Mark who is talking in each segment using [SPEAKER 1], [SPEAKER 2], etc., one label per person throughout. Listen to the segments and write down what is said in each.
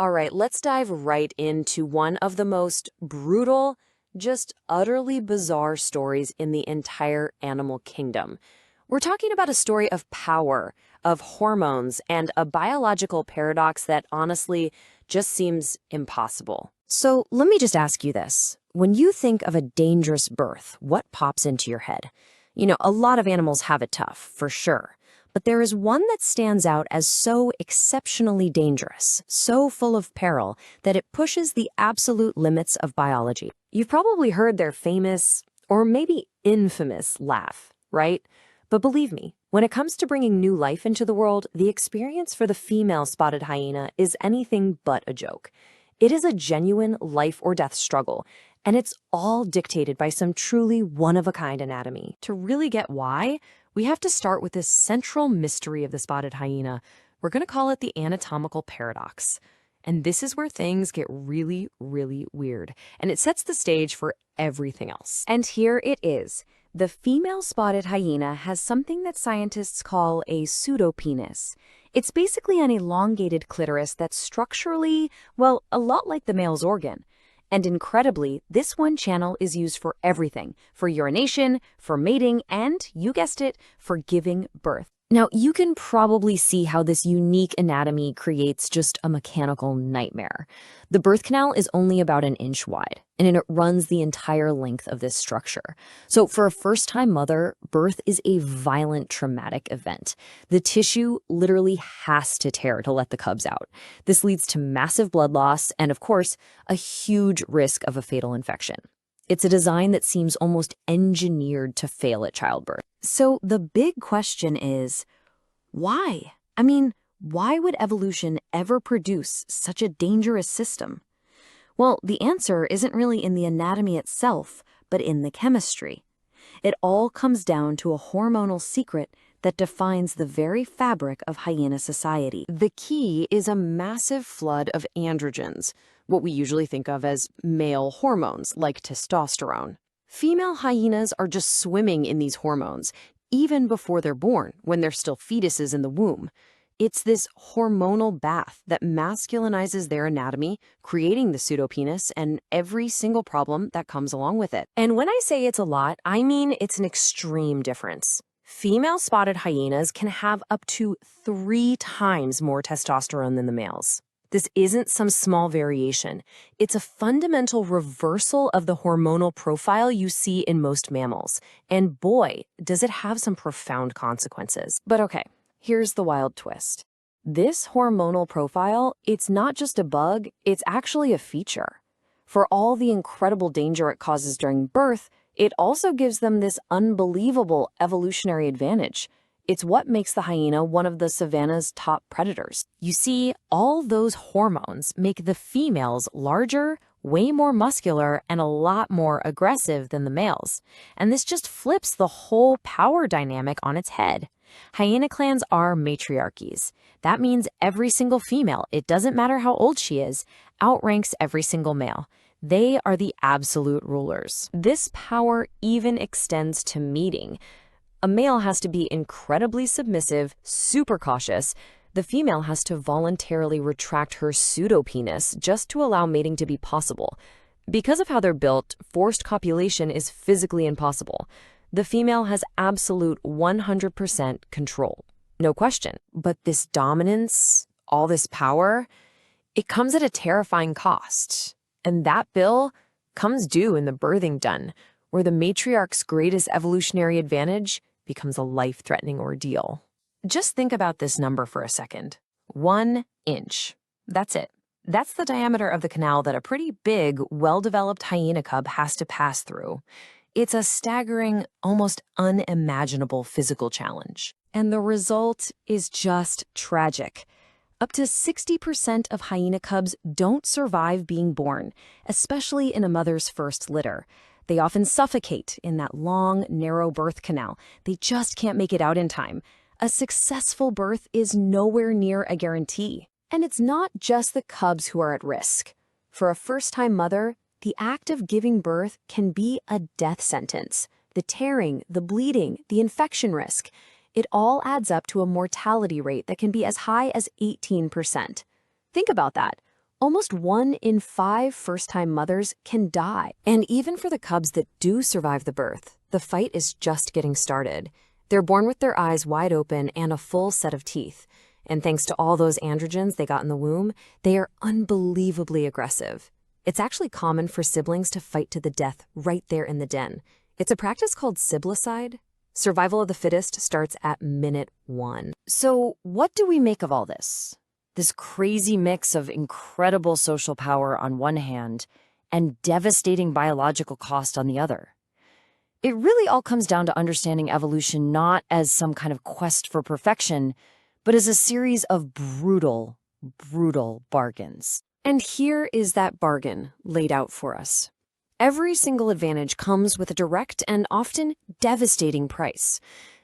[SPEAKER 1] All right, let's dive right into one of the most brutal, just utterly bizarre stories in the entire animal kingdom. We're talking about a story of power, of hormones, and a biological paradox that honestly just seems impossible. So let me just ask you this. When you think of a dangerous birth, what pops into your head? A lot of animals have it tough, for sure. But there is one that stands out as so exceptionally dangerous, so full of peril, that it pushes the absolute limits of biology. You've probably heard their famous, or maybe infamous, laugh, right? But believe me, when it comes to bringing new life into the world, the experience for the female spotted hyena is anything but a joke. It is a genuine life or death struggle, and it's all dictated by some truly one-of-a-kind anatomy. To really get why, we have to start with this central mystery of the spotted hyena. We're going to call it the anatomical paradox. And this is where things get really, really weird. And it sets the stage for everything else.
[SPEAKER 2] And here it is. The female spotted hyena has something that scientists call a pseudo-penis. It's basically an elongated clitoris that's structurally, well, a lot like the male's organ. And incredibly, this one channel is used for everything, for urination, for mating, and, you guessed it, for giving birth. Now, you can probably see how this unique anatomy creates just a mechanical nightmare. The birth canal is only about an inch wide, and it runs the entire length of this structure. So for a first-time mother, birth is a violent, traumatic event. The tissue literally has to tear to let the cubs out. This leads to massive blood loss and, of course, a huge risk of a fatal infection. It's a design that seems almost engineered to fail at childbirth. So the big question is, why? I mean, why would evolution ever produce such a dangerous system? Well, the answer isn't really in the anatomy itself, but in the chemistry. It all comes down to a hormonal secret that defines the very fabric of hyena society.
[SPEAKER 1] The key is a massive flood of androgens, what we usually think of as male hormones, like testosterone. Female hyenas are just swimming in these hormones, even before they're born, when they're still fetuses in the womb. It's this hormonal bath that masculinizes their anatomy, creating the pseudo-penis and every single problem that comes along with it. And when I say it's a lot, I mean it's an extreme difference. Female spotted hyenas can have up to 3 times more testosterone than the males. This isn't some small variation. It's a fundamental reversal of the hormonal profile you see in most mammals. And boy, does it have some profound consequences. But okay, here's the wild twist. This hormonal profile, it's not just a bug, it's actually a feature. For all the incredible danger it causes during birth, it also gives them this unbelievable evolutionary advantage. It's what makes the hyena one of the savanna's top predators. You see, all those hormones make the females larger, way more muscular, and a lot more aggressive than the males. And this just flips the whole power dynamic on its head. Hyena clans are matriarchies. That means every single female, it doesn't matter how old she is, outranks every single male. They are the absolute rulers. This power even extends to mating. A male has to be incredibly submissive, super cautious. The female has to voluntarily retract her pseudo-penis just to allow mating to be possible. Because of how they're built, forced copulation is physically impossible. The female has absolute 100% control. No question. But this dominance, all this power, it comes at a terrifying cost. And that bill comes due in the birthing den, where the matriarch's greatest evolutionary advantage becomes a life-threatening ordeal. Just think about this number for a second. 1 inch. That's it. That's the diameter of the canal that a pretty big, well-developed hyena cub has to pass through. It's a staggering, almost unimaginable physical challenge. And the result is just tragic. Up to 60% of hyena cubs don't survive being born, especially in a mother's first litter. They often suffocate in that long, narrow birth canal. They just can't make it out in time. A successful birth is nowhere near a guarantee. And it's not just the cubs who are at risk. For a first-time mother, the act of giving birth can be a death sentence. The tearing, the bleeding, the infection risk, it all adds up to a mortality rate that can be as high as 18%. Think about that. Almost 1 in 5 first-time mothers can die. And even for the cubs that do survive the birth, the fight is just getting started. They're born with their eyes wide open and a full set of teeth. And thanks to all those androgens they got in the womb, they are unbelievably aggressive. It's actually common for siblings to fight to the death right there in the den. It's a practice called siblicide. Survival of the fittest starts at minute 1.
[SPEAKER 2] So what do we make of all this? This crazy mix of incredible social power on one hand and devastating biological cost on the other. It really all comes down to understanding evolution not as some kind of quest for perfection, but as a series of brutal, brutal bargains.
[SPEAKER 1] And here is that bargain laid out for us. Every single advantage comes with a direct and often devastating price.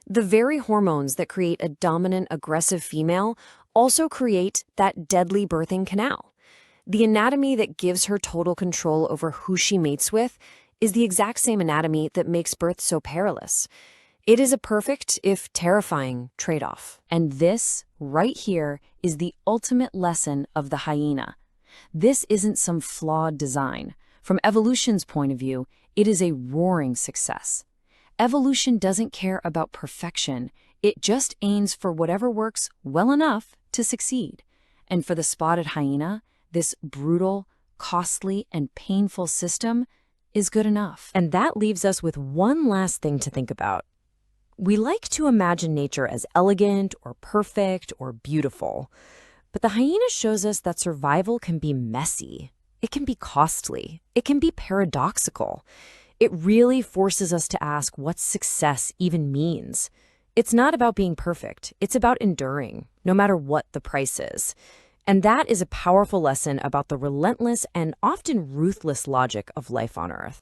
[SPEAKER 1] The very hormones that create a dominant, aggressive female also create that deadly birthing canal. The anatomy that gives her total control over who she mates with is the exact same anatomy that makes birth so perilous. It is a perfect, if terrifying, trade-off.
[SPEAKER 2] And this, right here, is the ultimate lesson of the hyena. This isn't some flawed design. From evolution's point of view, it is a roaring success. Evolution doesn't care about perfection. It just aims for whatever works well enough to succeed. And for the spotted hyena, this brutal, costly, and painful system is good enough.
[SPEAKER 1] And that leaves us with one last thing to think about. We like to imagine nature as elegant or perfect or beautiful. But the hyena shows us that survival can be messy. It can be costly. It can be paradoxical. It really forces us to ask what success even means. It's not about being perfect. It's about enduring, no matter what the price is. And that is a powerful lesson about the relentless and often ruthless logic of life on Earth.